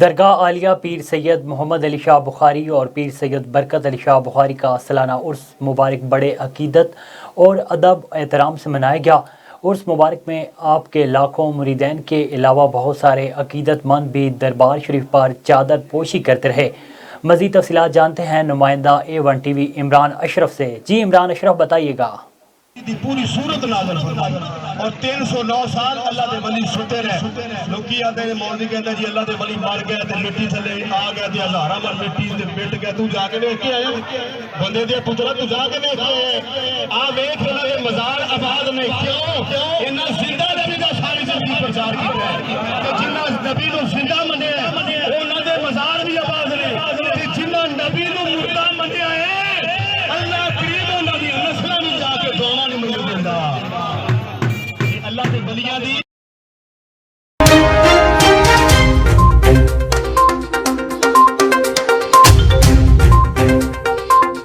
درگاہ عالیہ پیر سید محمد علی شاہ بخاری اور پیر سید برکت علی شاہ بخاری کا سالانہ عرس مبارک بڑے عقیدت اور ادب احترام سے منایا گیا۔ عرس مبارک میں آپ کے لاکھوں مریدین کے علاوہ بہت سارے عقیدت مند بھی دربار شریف پر چادر پوشی کرتے رہے۔ مزید تفصیلات جانتے ہیں نمائندہ A1 TV عمران اشرف سے۔ جی عمران اشرف، بتائیے گا۔ پوری صورت نازل فرمائی اور 309 سال اللہ دے ولی ستے رہے۔ لوکی آتے ہیں مولوی کہتے ہیں جی اللہ دے ولی مر گئے تے مٹی تھلے آ گیا تے ہزاراں مر مٹی تے مٹ گیا۔ تو جا کے ویکھ کے آیا بندے دے پترا، تو جا کے ویکھ کے آ ویکھ انہاں دے مزار آباد نے کیوں انہاں زندہ نبی دا ساری زندگی پرچار کیتا ہے تے جنہاں نبی نو زندہ منیا انہاں دے مزار بھی آباد نے تے جنہاں نبی نو مردہ منیا ہے اللہ کریم انہاں دی نسلاں نوں جا کے دعاواں نہیں منظور دیندا۔ اللہ دے ولیاں دی